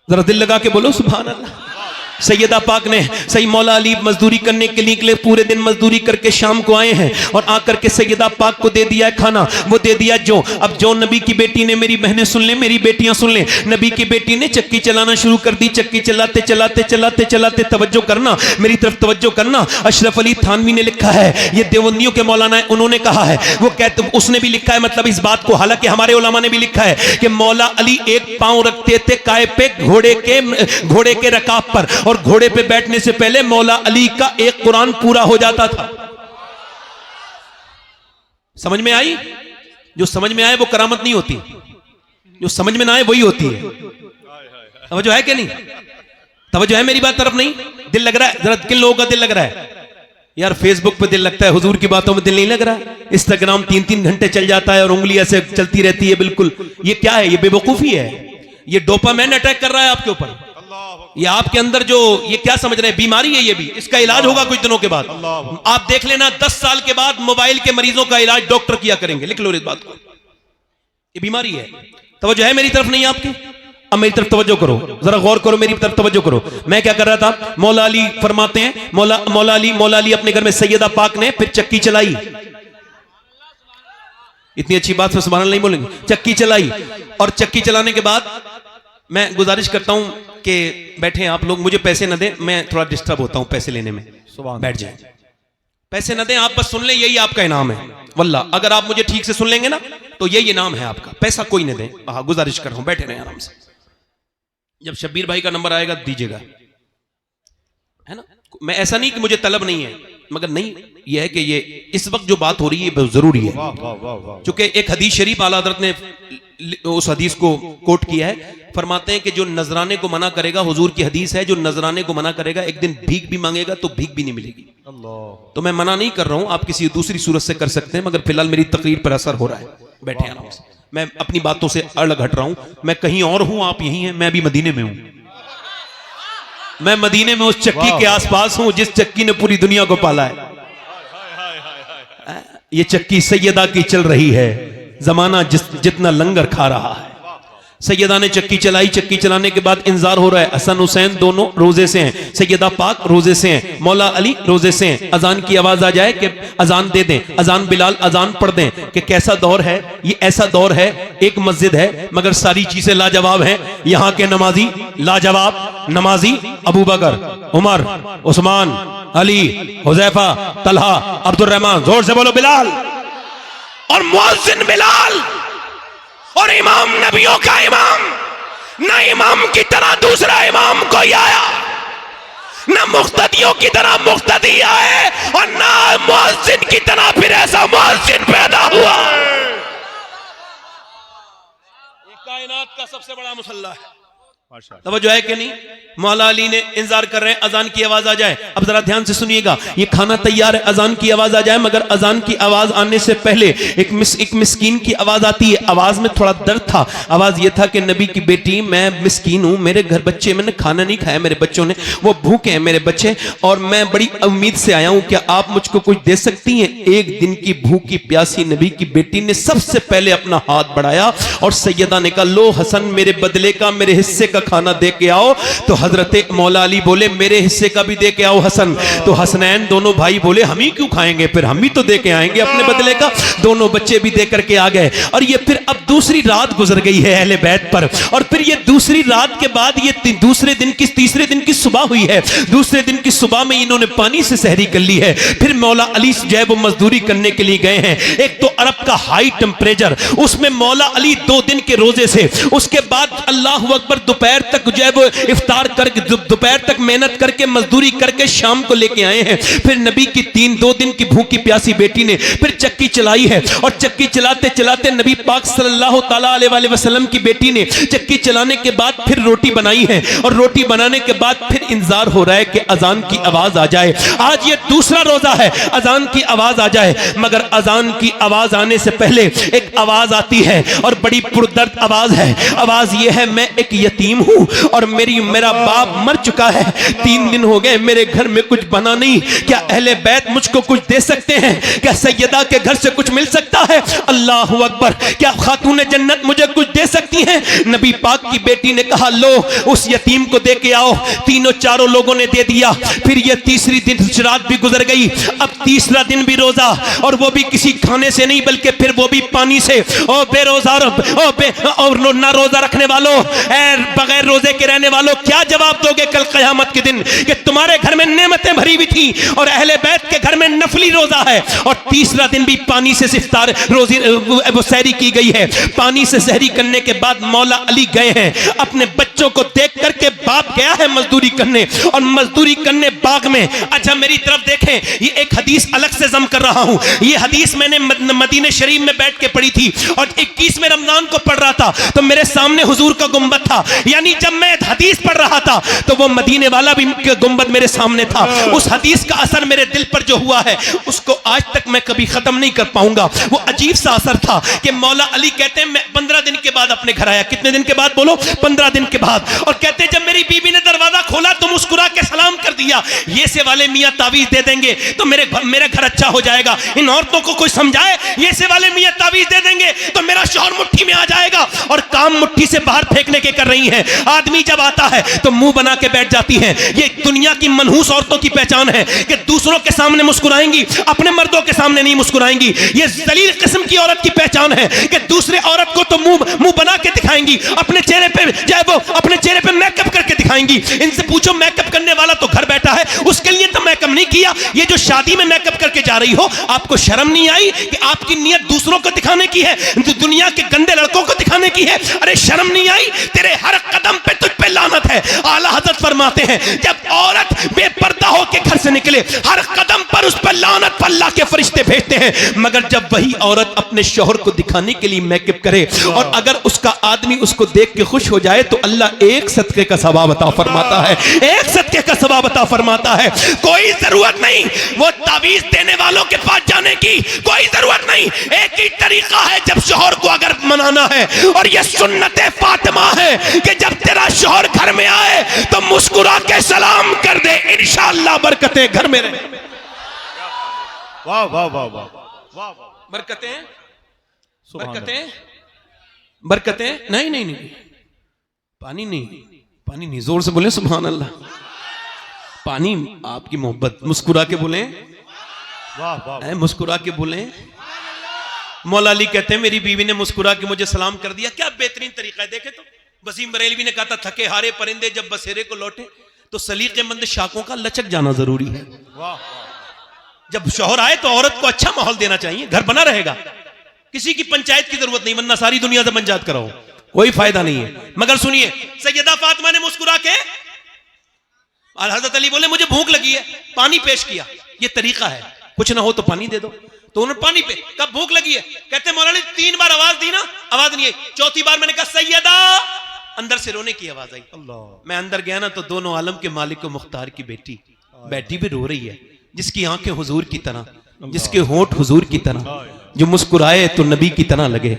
जरा दिल लगा के बोलो सुभान अल्लाह। सैयदा पाक ने सही मौला अली मजदूरी करने के लिए निकले, पूरे दिन मजदूरी करके शाम को आए हैं और आकर के सैयदा पाक को दे दिया है खाना, वो दे दिया जो। अब जो नबी की बेटी ने, मेरी बहनें सुन ले, मेरी बेटियां सुन ले, नबी की बेटी ने चक्की चलाना शुरू कर दी। चक्की चलाते चलाते चलाते चलाते, तवज्जो करना, मेरी तरफ तवज्जो करना। अशरफ अली थानवी ने लिखा है, ये देवबंदियों के मौलाना है, उन्होंने कहा है, वो कहते उसने भी लिखा है मतलब इस बात को, हालांकि हमारे उलमा ने भी लिखा है कि मौला अली एक पांव रखते थे काय पे घोड़े के रकाब पर, और घोड़े पे बैठने से पहले मौला अली का एक कुरान पूरा हो जाता था। समझ में आई? जो समझ में आए वो करामत नहीं होती, जो समझ में ना आए वही होती है। तवज्जो है कि नहीं? तवज्जो है मेरी बात तरफ? नहीं दिल लग रहा है? जरा किन लोगों का दिल लग रहा है? यार फेसबुक पे दिल लगता है, हुजूर की बातों में दिल नहीं लग रहा। इंस्टाग्राम 3-3 घंटे चल जाता है और उंगली ऐसे चलती रहती है। बिल्कुल ये क्या है? ये बेवकूफी है। ये डोपामाइन अटैक कर रहा है आपके ऊपर। ये आपके अंदर जो ये क्या समझ रहे हैं, बीमारी है ये भी। इसका इलाज होगा कुछ दिनों के बाद। आप देख लेना 10 साल के बाद मोबाइल के मरीजों का इलाज डॉक्टर किया करेंगे। लिख लो इस बात को, ये बीमारी है। तवज्जो है मेरी तरफ नहीं आपकी? अब मेरी तरफ तवज्जो करो, जरा गौर करो, मेरी तरफ तवज्जो करो। मैं क्या कर रहा था, मौला अली फरमाते हैं, मौला अली अपने घर में सैयदा पाक ने फिर चक्की चलाई। इतनी अच्छी बात से सुभान अल्लाह नहीं बोलेंगे। चक्की चलाई और चक्की चलाने के बाद मैं गुजारिश करता हूं कि बैठे आप लोग, मुझे पैसे न दें, मैं थोड़ा डिस्टर्ब होता हूं पैसे लेने में। बैठ जाए, पैसे न दें, आप बस सुन लें, यही आपका इनाम है। वल्लाह अगर आप मुझे ठीक से सुन लेंगे ना तो यही इनाम है आपका। पैसा कोई न दे, हाँ गुजारिश कर रहा हूं, बैठे रहे आराम से। जब शब्बीर भाई का नंबर आएगा दीजिएगा, है ना। मैं ऐसा नहीं कि मुझे तलब नहीं है, मगर नहीं यह है कि ये इस वक्त जो बात हो रही है बहुत जरूरी है। चूंकि एक हदीस शरीफ आला हज़रत ने उस हदीस को कोट किया है। फरमाते हैं कि जो नजराने को मना करेगा, हुजूर की हदीस है, जो नजराने को मना करेगा एक दिन भीख भी मांगेगा तो भीख भी नहीं मिलेगी। तो मैं मना नहीं कर रहा हूं, आप किसी दूसरी सूरत से कर सकते हैं, मगर फिलहाल मेरी तकरीर पर असर हो रहा है। बैठे आराम से, मैं अपनी बातों से अलग हट रहा हूं। मैं कहीं और हूं, आप यहीं हैं, मैं अभी मदीने में हूं। मैं मदीने में उस चक्की के आसपास हूं जिस चक्की ने पूरी दुनिया को पाला है। ये चक्की सैयदा की चल रही है, जमाना जितना लंगर खा रहा है। सैयदा ने चक्की चलाई, चक्की चलाने के बाद इंतजार हो रहा है। हसन हुसैन दोनों रोजे से हैं, सैयदा पाक रोजे से हैं, मौला अली रोजे से हैं। अजान की आवाज आ जाए कि अजान दे दें, अजान बिलाल अजान पढ़ दें कि कैसा दौर है ये। ऐसा दौर है, एक मस्जिद है मगर सारी चीजें लाजवाब हैं। यहाँ के नमाजी लाजवाब नमाजी, अबू बकर, उमर, उस्मान, अली, हुजैफा, तलहा, अब्दुर्रहमान। जोर से बोलो बिलाल। और मुअज्जिन बिलाल और इमाम नबियों का इमाम, ना इमाम की तरह दूसरा इमाम कोई आया, ना मुक्तदियों की तरह मुक्तदी आए, और ना मुअज्जिन की तरह फिर ऐसा मुअज्जिन पैदा हुआ। ये कायनात का सबसे बड़ा मुसल्ला है। तवज्जो है कि नहीं? मौला अली ने इंतजार कर रहे हैं अजान की आवाज आ जाए। अब जरा ध्यान से सुनिएगा, ये खाना तैयार है, अजान की आवाज आ जाए, मगर अजान की आवाज आने से पहले एक मिस्कीन की आवाज आती है। आवाज में थोड़ा दर्द था। आवाज ये था कि नबी की बेटी, मैं मिस्कीन हूं, मेरे घर बच्चे, मैंने खाना नहीं खाया, मेरे बच्चों ने, वो भूखे हैं मेरे बच्चे, और मैं बड़ी उम्मीद से आया हूं, क्या आप मुझको कुछ दे सकती हैं? एक दिन की भूखी प्यासी नबी की बेटी ने सबसे पहले अपना हाथ बढ़ाया और सैयदा ने कहा, लो हसन मेरे बदले का, मेरे हिस्से का खाना दे के आओ। तो हजरत मौला अली बोले, मेरे हिस्से का भी दे के आओ हसन। तो हसनैन दोनों भाई बोले, हम ही क्यों खाएंगे, फिर हम भी तो दे के आएंगे अपने बदले का। दोनों बच्चे भी दे करके आ गए। और ये फिर अब दूसरी रात गुजर गई है अहले बैत पर, और फिर ये दूसरी रात के बाद ये तीसरे दिन की सुबह हुई है। दूसरे दिन की सुबह में इन्होंने पानी से सहरी कर ली है। फिर मौला अली जो है वो मजदूरी करने के लिए गए हैं। एक तो अरब का हाई टेम्परेचर, उसमें मौला अली 2 दिन के रोजे से, उसके बाद अल्लाह अकबर दोपहर तक जो है वो इफ्तार करके, दोपहर तक मेहनत करके मजदूरी करके शाम को लेके आए हैं। फिर नबी की 2 दिन की भूखी प्यासी बेटी ने फिर चक्की चलाई है, और चक्की चलाते चलाते नबी पाक सल्लल्लाहु ताला अलैहि वसल्लम की बेटी ने चक्की चलाने के बाद फिर रोटी बनाई है, और रोटी बनाने के बाद फिर इंतजार हो रहा है कि अजान की आवाज आ जाए। आज ये दूसरा रोजा है, अजान की आवाज आ जाए, मगर अजान की आवाज आने से पहले एक आवाज आती है, और बड़ी पुरदर्द आवाज है। आवाज ये है, मैं एक यतीम हूं और मेरा बाप मर चुका है, 3 दिन हो गए, मेरे घर में कुछ बना नहीं, क्या अहले बैत मुझको कुछ दे सकते हैं? क्या सैयदा के घर से कुछ मिल सकता है? अल्लाहु अकबर, क्या खातून जन्नत मुझे कुछ दे सकती हैं? नबी पाक की बेटी ने कहा, लो उस यतीम को दे के आओ। तीनों चारों लोगों ने दे दिया। फिर ये तीसरी दिन रात भी गुजर गई। अब तीसरा दिन भी रोजा, और वो भी किसी खाने से नहीं, बल्कि फिर वो भी पानी से। ओ बेरोजार, और ना रोजा रखने वालों, बगैर रोजे के रहने वालों, क्या जवाब दोगे कल क़यामत के दिन कि तुम्हारे घर में नेमतें भरी हुई थी और अहले बैत के घर में नफली रोजा है, और तीसरा दिन भी पानी से इफ्तार रोजी वो सहरी की गई है। पानी से सहरी करने करने के बाद मौला अली गए हैं अपने बच्चों को देख करके, बाप गया है मजदूरी करने और मजदूरी करने बाग में। अच्छा मेरी तरफ देखें, ये एक हदीस अलग से जम कर रहा हूं। ये हदीस मैंने मदीने शरीफ में बैठ के पढ़ी थी और 21वें रमजान को पढ़ रहा था, तो मेरे सामने हुजूर का गुंबद था। यानी जब मैं हदीस पढ़ रहा था तो वो मदीने वाला भी गुंबद मेरे सामने था। उस हदीस का असर मेरे दिल पर जो हुआ है उसको आज तक मैं कभी खत्म नहीं कर पाऊंगा। वो अजीब सा असर था कि मौला अली कहते हैं मैं 15 दिन के बाद अपने घर आया। कितने दिन के बाद बोलो? 15 दिन के बाद। और कहते हैं जब मेरी बीबी ने दरवाजा खोला तो मुस्कुरा के सलाम कर दिया, ये से वाले मियां तावीज दे देंगे तो मेरा घर अच्छा हो जाएगा। इन औरतों को कोई समझाए, ये से वाले मियां तावीज दे देंगे तो मेरा शौहर मुट्ठी में आ जाएगा। और काम मुट्ठी से बाहर फेंकने के कर रही हैं। आदमी जब आता है तो मुंह बना के बैठ जाती हैं। ये दुनिया की मनहूस औरतों की पहचान है कि दूसरों के सामने मुस्कुराएंगी, अपने मर्दों के सामने नहीं मुस्कुराएंगी। ये जलील किस्म की औरत की पहचान है कि दूसरे औरत को तो मुंह बना के दिखाएंगी, अपने चेहरे पे चाहे वो अपने चेहरे पे मेकअप करके दिखाएंगी। इनसे पूछो मेकअप करने वाला तो घर बैठा है, उसके लिए तो मेकअप नहीं किया। ये जो शादी में मेकअप करके जा रही हो, आपको शर्म नहीं आई कि आपकी नियत दूसरों को दिखाने की है, दुनिया के गंदे लड़कों को दिखाने की है? अरे शर्म नहीं आई? तेरे हर कदम पे तुझ पे लानत है। आला हजरत फरमाते हैं जब औरत बेपर्दा होकर घर से निकले, हर कदम पर उस पर लानत पर अल्लाह के फरिश्ते भेजते हैं। मगर जब वही औरत अपने शौहर को दिखाने के लिए मेकअप करे और अगर उसका आदमी उसको देख के खुश हो जाए तो अल्लाह एक सदके का सवाब अता फरमाता है, एक सदके का सवाब अता फरमाता है। कोई जरूरत नहीं वो तावीज देने वालों के पास जाने की, कोई जरूरत नहीं। एक ही तरीका है जब शौहर को अगर मनाना है, और यह सुन्नते फातिमा है कि जब तेरा शौहर घर में आए तो मुस्कुरा के सलाम कर दे, इंशाअल्लाह बरकतें घर में रहे। वाह वाह वाह वाह वाह वाह। बरकतें बरकतें बरकतें नहीं नहीं नहीं, पानी नहीं, पानी नहीं, जोर से बोले सुभान अल्लाह। पानी आपकी मोहब्बत, मुस्कुरा के बोले वाह वाह, मुस्कुरा के बोले। मौला अली कहते हैं मेरी बीवी ने मुस्कुरा के मुझे सलाम कर दिया। क्या बेहतरीन तरीका है। देखे तो वसीम बरेलवी ने कहा था थके हारे परिंदे जब बसेरे को लौटे, तो सलीकेमंद शाखों का लचक जाना जरूरी है। वाह। जब शौहर आए तो औरत को अच्छा माहौल देना चाहिए, घर बना रहेगा। किसी की पंचायत की जरूरत नहीं, वरना सारी दुनिया से पंचायत कराओ, कोई फायदा नहीं है। मगर सुनिए, सैयदा फातिमा ने मुस्कुरा के, हजरत अली बोले मुझे भूख लगी है, पानी पेश किया। ये तरीका है, कुछ ना हो तो पानी दे दो। तो उन्होंने पानी पे, कब भूख लगी है? कहते मौलाना 3 बार आवाज दी ना, आवाज नहीं आई। 4थी बार मैंने कहा सैयदा, अंदर से रोने की आवाज आई। मैं अंदर गया ना तो दोनों आलम के मालिक व मुख्तार की बेटी बैठी भी रो रही है, जिसकी आंखें हुजूर की तरह, जिसके होंठ हुजूर की तरह, जो मुस्कुराए तो नबी की तरह लगे,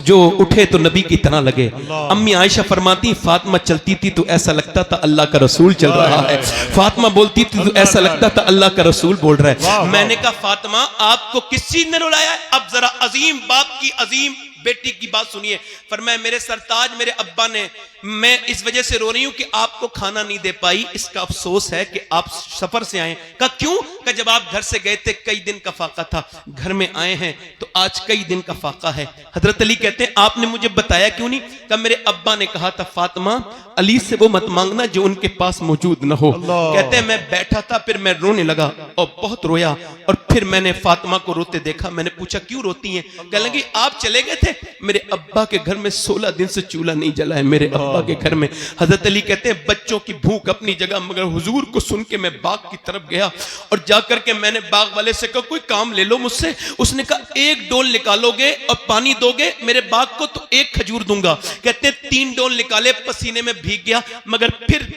जो उठे तो नबी की तरह लगे। अम्मी आयशा फरमाती फातिमा चलती थी तो ऐसा लगता था अल्लाह का रसूल चल रहा है, फातिमा बोलती थी तो ऐसा लगता था अल्लाह का रसूल बोल रहा है। मैंने कहा फातिमा आपको किस चीज ने रुलाया है? अब जरा अजीम बाप की अजीम बेटी की बात सुनिए। फरमाया मेरे सरताज मेरे अब्बा ने, मैं इस वजह से रो रही हूं कि आपको खाना नहीं दे पाई, इसका अफसोस है कि आप सफर से आए। कहा क्यों? कहा जब आप घर से गए थे कई दिन का फाका था, घर में आए हैं तो आज कई दिन का फाका है। हजरत अली कहते हैं आपने मुझे बताया क्यों नहीं? कहा मेरे अब्बा ने कहा था फातिमा अली से वो मत मांगना जो उनके पास मौजूद न हो। कहते हैं मैं बैठा था, फिर मैं रोने लगा और बहुत रोया, और फिर मैंने फातिमा को रोते देखा। मैंने पूछा क्यों रोती हैं? कहने लगी आप चले गए थे, मेरे अब्बा के घर में 16 दिन से चूल्हा नहीं जला है, मेरे अब्बा के घर में। हजरत अली कहते हैं बच्चों की भूख अपनी जगह, मगर हुजूर को सुन के मैं बाग की तरफ गया और जाकर के मैंने बाग वाले से कहा कोई काम ले लो मुझसे। उसने कहा 1 डोल निकालोगे और पानी दोगे मेरे बाग को तो 1 खजूर दूंगा। कहते हैं 3 डोल निकाले, पसीने में भीग गया, मगर फिर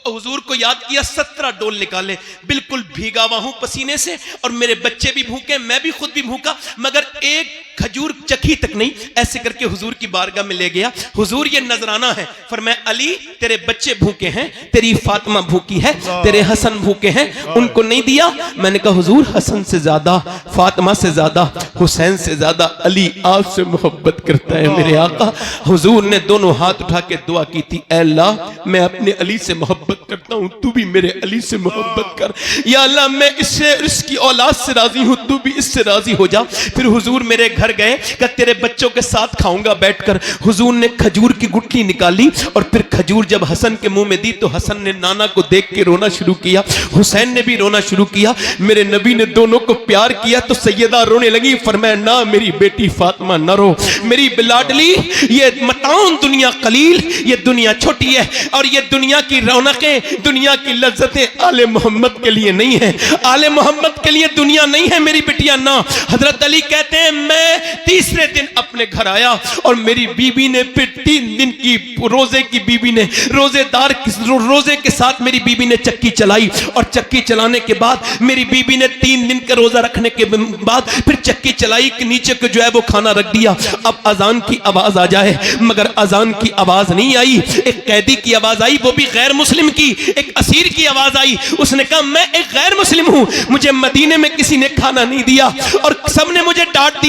हुजूर को याद किया 17 डोल निकाले, बिल्कुल भीगा हुआ हूं पसीने से, और मेरे बच्चे भी भूखे, मैं भी खुद भी भूखा, मगर 1 खजूर चखी तक नहीं। ऐसे करके हुजूर की बारगाह में ले गया। हुजूर ये नजराना है, फरमाया अली तेरे बच्चे भूखे हैं, तेरी फातिमा भूखी है, तेरे हसन भूखे हैं, उनको नहीं दिया। मैंने कहा हुजूर हसन से ज्यादा, फातिमा से ज्यादा, हुसैन से ज्यादा अली आपसे मोहब्बत करता है मेरे आका। हुजूर ने दोनों हाथ उठा के दुआ की थी, ऐ अल्लाह मैं अपने अली से मोहब्बत मोहब्बत करता हूं, तू भी मेरे अली से मोहब्बत कर। या अल्लाह मैं इससे, इसकी औलाद से राजी हूं, तू भी इससे राजी हो जा। फिर हुजूर मेरे घर गए, कहा तेरे बच्चों के साथ खाऊंगा बैठकर। हुजूर ने खजूर की गुठली निकाली और फिर खजूर जब हसन के मुंह में दी तो हसन ने नाना को देख के रोना शुरू किया, हुसैन ने भी रोना शुरू किया। मेरे नबी ने दोनों को प्यार किया तो सैयदा रोने लगी, फरमाया ना मेरी बेटी फातिमा न रो, मेरी बिलाडली, ये मताउन दुनिया कलील, ये दुनिया छोटी है और ये दुनिया की रौनकें, दुनिया की लज्जतें आले मोहम्मद के लिए नहीं है, आले मोहम्मद के लिए दुनिया नहीं है मेरी बिटिया ना। हजरत अली कहते हैं मैं तीसरे दिन अपने घर आया और मेरी बीबी ने फिर 3 दिन की रोजे की बीबी ने रोजेदार रोजे के साथ मेरी बीबी ने चक्की चलाई और चक्की चलाने के बाद मेरी बीबी ने 3 दिन का रोजा रखने के बाद फिर चक्की चलाई कि नीचे को जो है वो खाना रख दिया। अब अजान की आवाज आ जाए, मगर अजान की आवाज नहीं आई, एक कैदी की आवाज आई, वो भी गैर मुस्लिम की, एक असीर की आवाज आई। उसने कहा मैं एक गैर मुस्लिम हूं, मुझे मदीने में किसी ने खाना नहीं दिया और सबने मुझे डांट दिया।